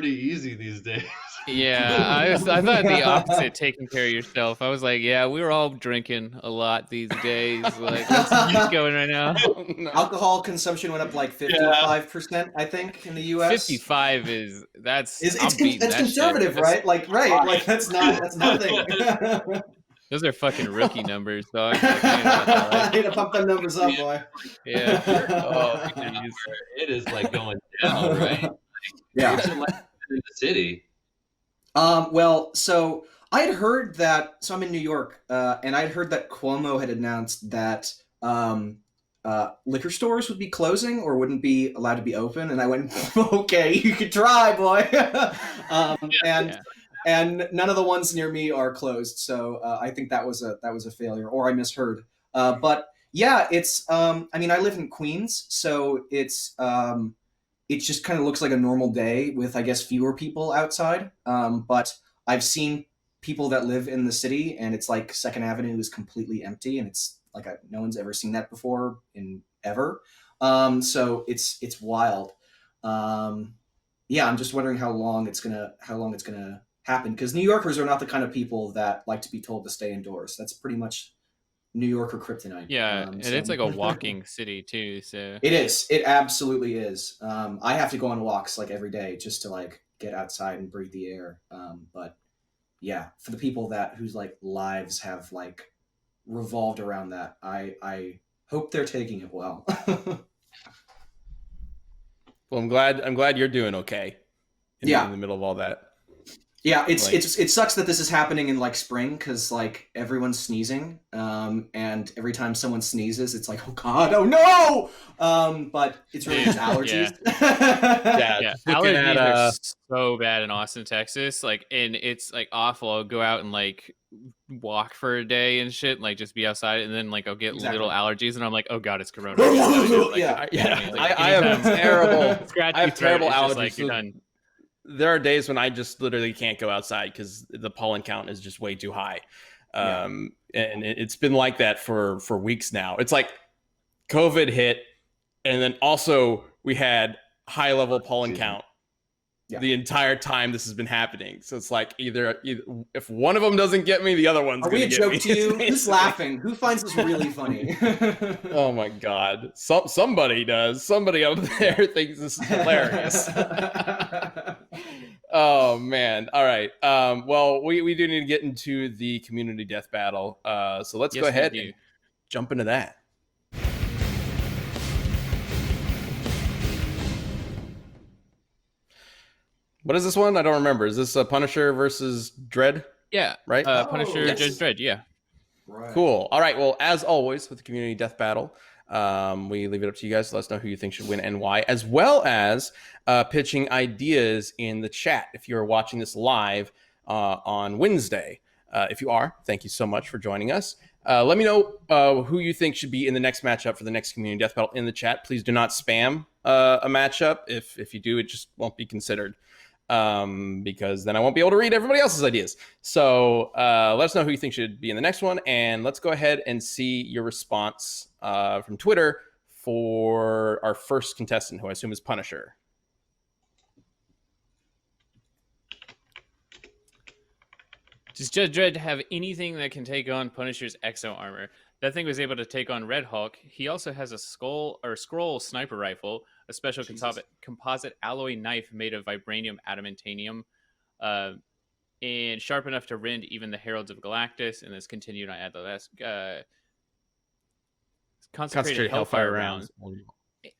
easy these days. Yeah, I thought the opposite, taking care of yourself. I was like, yeah, we were all drinking a lot these days. Like, let's keep going right now. Alcohol consumption went up like 55%, I think, in the U.S. 55 that's conservative, shit. Right? Like, right? Like that's nothing. Those are fucking rookie numbers, dog. I need to pump them numbers up, boy. Yeah. Oh, it is like going down, right? Yeah. What's it like in the city? Well, so I had heard that. So I'm in New York, and I'd heard that Cuomo had announced that liquor stores would be closing or wouldn't be allowed to be open, and I went, "Okay, you could try, boy." And none of the ones near me are closed, so I think that was a failure, or I misheard. But yeah, it's. I mean, I live in Queens, so it's. It just kind of looks like a normal day with, I guess, fewer people outside. But I've seen people that live in the city, and it's like Second Avenue is completely empty, and it's like no one's ever seen that before in ever. So it's wild. Yeah, I'm just wondering how long it's gonna happen, because New Yorkers are not the kind of people that like to be told to stay indoors. That's pretty much New Yorker kryptonite. Yeah, and it's like a walking city too. So it is. It absolutely is. I have to go on walks like every day just to like get outside and breathe the air. But yeah, for the people whose like lives have like revolved around that, I hope they're taking it well. Well, I'm glad you're doing okay. In the middle of all that. Yeah, it sucks that this is happening in like spring, because like everyone's sneezing, and every time someone sneezes, it's like, oh god, oh no. But it's really just allergies. Yeah. Allergies are so bad in Austin, Texas. Like, and it's like awful. I'll go out and like walk for a day and shit, like just be outside, and then like I'll get little allergies, and I'm like, oh god, it's corona. I have terrible allergies. Like, you're done. There are days when I just literally can't go outside because the pollen count is just way too high. And it's been like that for weeks now. It's like COVID hit, and then also we had high level pollen count the entire time this has been happening. So it's like either if one of them doesn't get me, the other one's going to get me. Are we a joke to you? Who's laughing? Who finds this really funny? Oh my god. Somebody does. Somebody out there thinks this is hilarious. Oh man. All right. Well, we do need to get into the community death battle. So let's go ahead and jump into that. What is this one? I don't remember. Is this Punisher versus Dredd? Yeah. Right? Punisher, yes. Judge Dredd, yeah. Right. Cool. All right. Well, as always with the community death battle, we leave it up to you guys to let us know who you think should win and why, as well as pitching ideas in the chat if you're watching this live on Wednesday. If you are, thank you so much for joining us. Let me know who you think should be in the next matchup for the next community death battle in the chat. Please do not spam a matchup. If you do, it just won't be considered. Because then I won't be able to read everybody else's ideas. So let us know who you think should be in the next one. And let's go ahead and see your response from Twitter for our first contestant, who I assume is Punisher. Does Judge Dredd have anything that can take on Punisher's exo armor? That thing was able to take on Red Hulk. He also has a scroll sniper rifle, a special composite alloy knife made of vibranium adamantanium, and sharp enough to rend even the Heralds of Galactus. And this continued on at the last concentrated Hellfire rounds,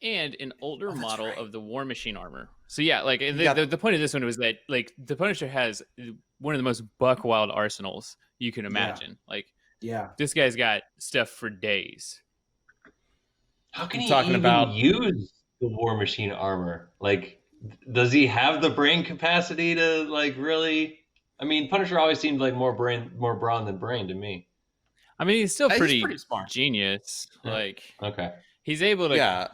and an older model of the War Machine armor. So yeah, like the point of this one was that like the Punisher has one of the most buck wild arsenals you can imagine. This guy's got stuff for days. How can he even use the War Machine armor? Like, does he have the brain capacity to like really? I mean, Punisher always seemed like more brawn than brain to me. I mean, he's still pretty smart, genius. Yeah. Like, okay, he's able to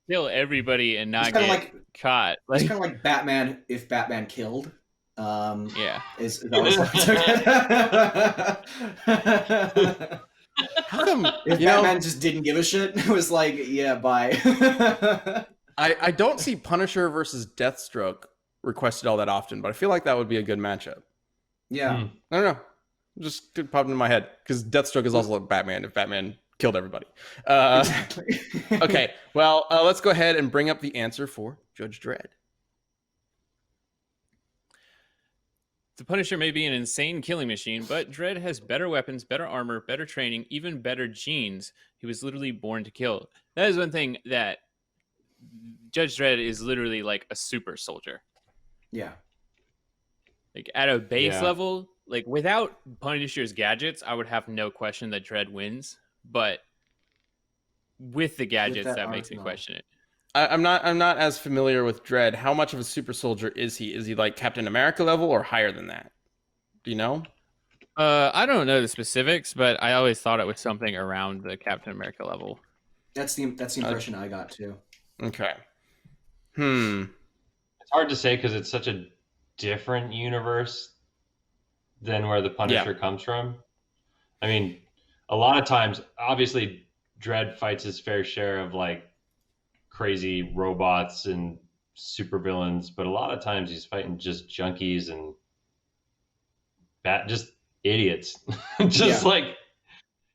kill everybody and not get caught. Like, it's kind of like Batman if Batman killed. Is always how come if Batman just didn't give a shit? It was like, yeah, bye. I don't see Punisher versus Deathstroke requested all that often, but I feel like that would be a good matchup. Yeah. I don't know. Just popped into my head because Deathstroke is also like Batman if Batman killed everybody. Exactly. Okay, well, let's go ahead and bring up the answer for Judge Dredd. The Punisher may be an insane killing machine, but Dredd has better weapons, better armor, better training, even better genes. He was literally born to kill. That is one thing that Judge Dredd is literally like a super soldier. Yeah. Like at a base level, like without Punisher's gadgets, I would have no question that Dredd wins. But with the gadgets, that makes me question it. I'm not as familiar with Dredd. How much of a super soldier is he? Is he like Captain America level or higher than that? Do you know? I don't know the specifics, but I always thought it was something around the Captain America level. That's the impression I got too. Okay. It's hard to say because it's such a different universe than where the Punisher comes from. I mean, a lot of times, obviously, Dredd fights his fair share of like crazy robots and supervillains, but a lot of times he's fighting just junkies and just idiots, like,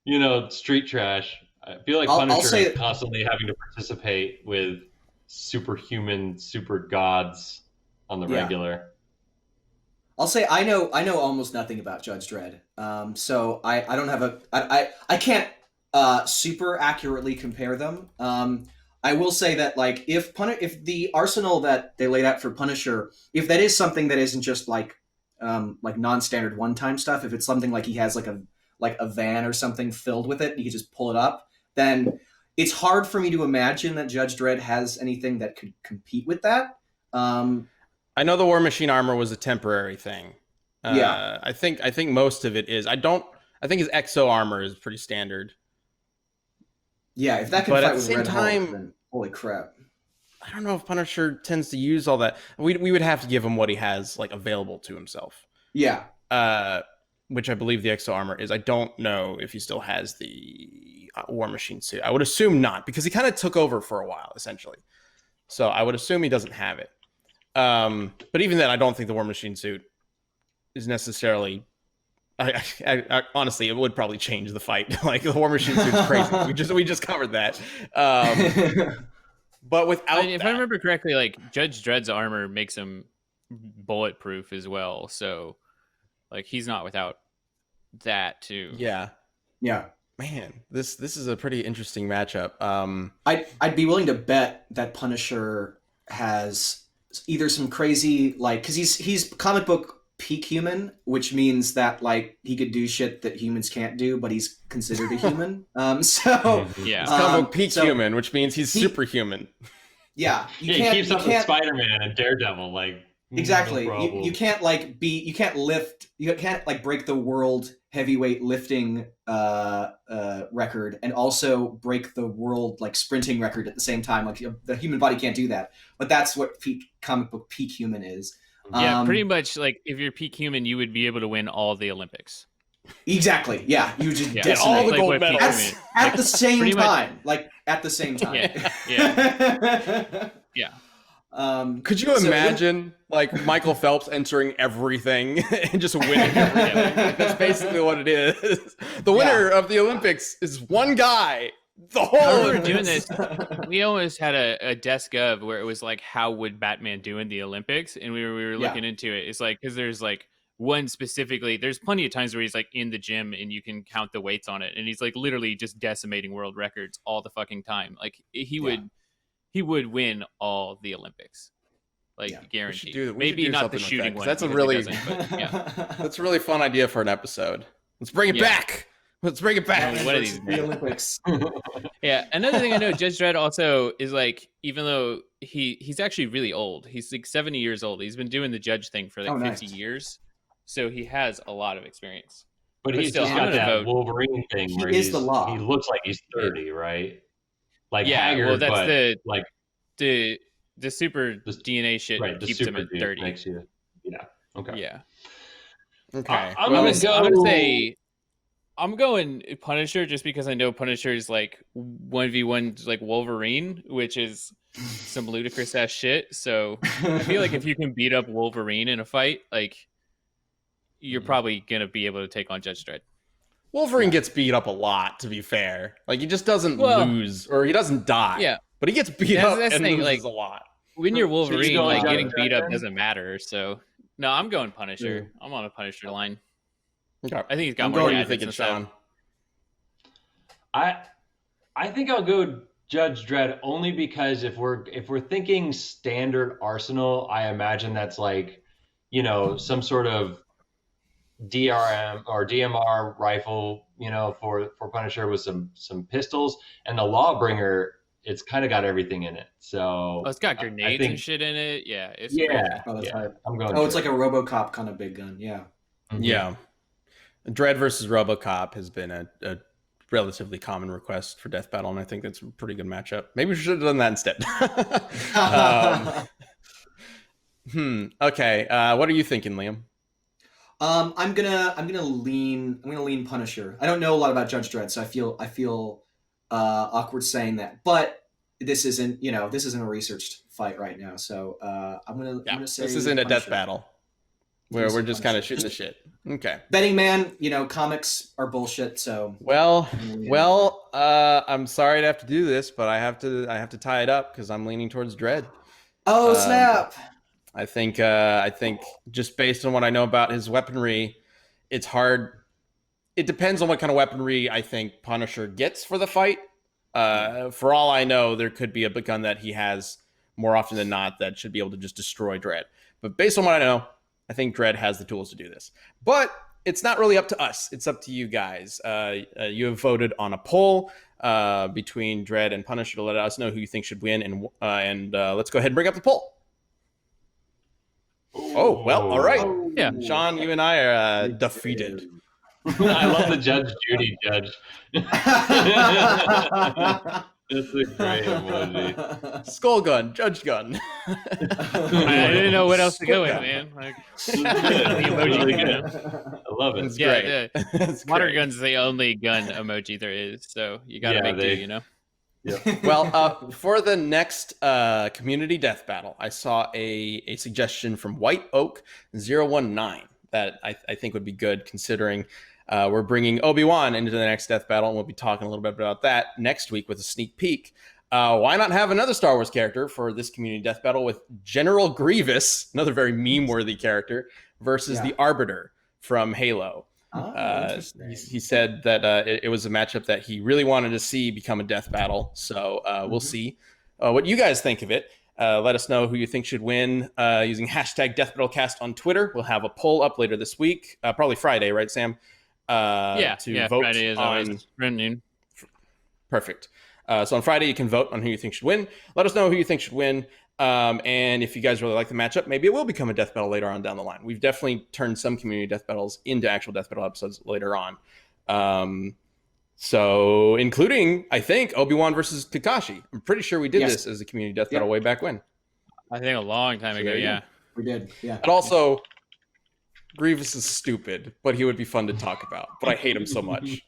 you know, street trash. I feel like Punisher is constantly having to participate with superhuman super gods on the regular. I'll say I know almost nothing about Judge Dredd, so I don't have I can't super accurately compare them. I will say that like if the arsenal that they laid out for Punisher, if that is something that isn't just like non-standard one-time stuff, if it's something like he has like a van or something filled with it, and he can just pull it up, then it's hard for me to imagine that Judge Dredd has anything that could compete with that. I know the War Machine armor was a temporary thing. I think most of it is. I think his exo armor is pretty standard. Yeah, if that can fight with Red Hulk, then holy crap. I don't know if Punisher tends to use all that. We would have to give him what he has like available to himself. Yeah. Which I believe the exo armor is. I don't know if he still has the War Machine suit. I would assume not, because he kind of took over for a while, essentially. So I would assume he doesn't have it. But even then, I don't think the War Machine suit is necessarily. I honestly, it would probably change the fight. Like the War Machine suit's crazy. we just covered that. But without, if I remember correctly, like Judge Dredd's armor makes him bulletproof as well. So, like he's not without that too. Yeah. Man, this is a pretty interesting matchup. I'd be willing to bet that Punisher has either some crazy because he's comic book peak human, which means that like he could do shit that humans can't do, but he's considered a human. So yeah, comic book peak human, which means he's superhuman. Yeah, he keeps up with Spider-Man and Daredevil, like exactly. No you can't like you can't like break the world heavyweight lifting record and also break the world like sprinting record at the same time. Like the human body can't do that, but that's what comic book peak human is. Yeah, pretty much. Like if you're peak human, you would be able to win all the Olympics. Exactly. Yeah, you just get all the gold medals at the same time. Like at the same time. Yeah. Could you imagine like Michael Phelps entering everything and just winning everything? Like, that's basically what it is. The winner of the Olympics is one guy. The whole I remember doing this. We almost had a desk of where it was like, how would Batman do in the Olympics? And we were looking into it. It's like, because there's like one specifically, there's plenty of times where he's like in the gym and you can count the weights on it. And he's like literally just decimating world records all the fucking time. Like he would win all the Olympics. Like guaranteed. Maybe not the shooting one. That's a really that's a really fun idea for an episode. Let's bring it back. Let's bring it back. What are these? The Olympics. Yeah. Another thing I know, Judge Dredd also is like, even though he's actually really old, he's like 70 years old. He's been doing the judge thing for like 50 years. So he has a lot of experience. But he's still got that Wolverine thing where he looks like he's 30, right? Like Haggard, well, that's but the super DNA shit keeps him at 30. Makes you, okay. Yeah. Okay. I'm gonna say I'm going Punisher just because I know Punisher is like 1v1 like Wolverine, which is some ludicrous ass shit. So I feel like if you can beat up Wolverine in a fight, like you're probably gonna be able to take on Judge Dredd. Wolverine gets beat up a lot, to be fair. Like he just doesn't lose, or he doesn't die. Yeah, but he gets beat up and thing, loses like, a lot. When you're Wolverine, like getting beat up doesn't matter. So no, I'm going Punisher. I'm on a Punisher line. Okay. I think he's got more. What are you thinking, Sean? I think I'll go Judge Dredd only because if we're thinking standard arsenal, I imagine that's like, some sort of DRM or DMR rifle, for Punisher with some pistols, and the Lawbringer, it's kind of got everything in it. So it's got grenades and shit in it. Yeah, it's I'm going. It's like a RoboCop kind of big gun. Yeah. Mm-hmm. Yeah. Dredd versus RoboCop has been a relatively common request for Death Battle, and I think that's a pretty good matchup. Maybe we should have done that instead. Okay. What are you thinking, Liam? I'm gonna lean Punisher. I don't know a lot about Judge Dredd, so I feel awkward saying that. But this isn't a researched fight right now, so I'm gonna say this isn't a Punisher. Death Battle where we're just kind of shooting the shit. Okay. Betting man, comics are bullshit. So well, I'm sorry to have to do this, but I have to tie it up because I'm leaning towards Dredd. Oh snap! I think just based on what I know about his weaponry, it's hard. It depends on what kind of weaponry I think Punisher gets for the fight. For all I know, there could be a gun that he has more often than not that should be able to just destroy Dredd. But based on what I know, I think Dredd has the tools to do this. But it's not really up to us. It's up to you guys. You have voted on a poll between Dredd and Punisher to let us know who you think should win. And let's go ahead and bring up the poll. Oh, well, all right. Yeah. Sean, you and I are defeated. I love the Judge Judy judge. That's a great emoji. Skull gun, judge gun. I didn't know what else to go with, man. Like, the emoji, I love it. It's great. Water gun's the only gun emoji there is, so you got to make do, Yeah. Well, for the next community death battle, I saw a suggestion from White Oak 019 that I think would be good, considering we're bringing Obi-Wan into the next death battle, and we'll be talking a little bit about that next week with a sneak peek. Why not have another Star Wars character for this community death battle with General Grievous, another very meme-worthy character, versus the Arbiter from Halo. He said that it was a matchup that he really wanted to see become a death battle. So we'll see what you guys think of it. Let us know who you think should win using hashtag DeathMetalCast on Twitter. We'll have a poll up later this week, probably Friday, right, Sam? To vote Friday is always noon. Perfect. So on Friday, you can vote on who you think should win. Let us know who you think should win. And if you guys really like the matchup, maybe it will become a death battle later on down the line. We've definitely turned some community death battles into actual death battle episodes later on. So including, I think, Obi-Wan versus Kakashi. I'm pretty sure we did this as a community death battle way back when. I think a long time ago, yeah. We did, yeah. And also, Grievous is stupid, but he would be fun to talk about. But I hate him so much.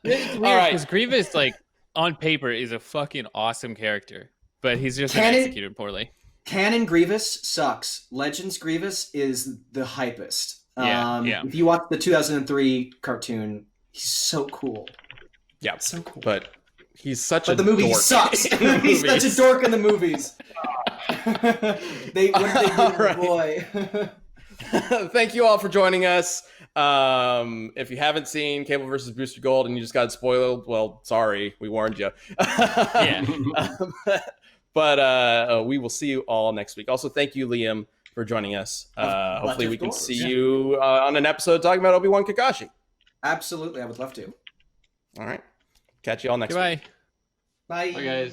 It's weird because Grievous, like, on paper, is a fucking awesome character, but he's just executed poorly. Canon Grievous sucks. Legends Grievous is the hypest. Yeah. If you watch the 2003 cartoon, he's so cool. Yeah, so cool. But he's such a the movie dork. sucks. He's such a dork in the movies. Boy. Thank you all for joining us. If you haven't seen Cable versus Booster Gold and you just got spoiled, well, sorry, we warned you. But we will see you all next week. Also, thank you, Liam, for joining us. Hopefully we can see you on an episode talking about Obi-Wan Kakashi. Absolutely, I would love to. All right. Catch you all next week. Bye. Bye. Bye, guys.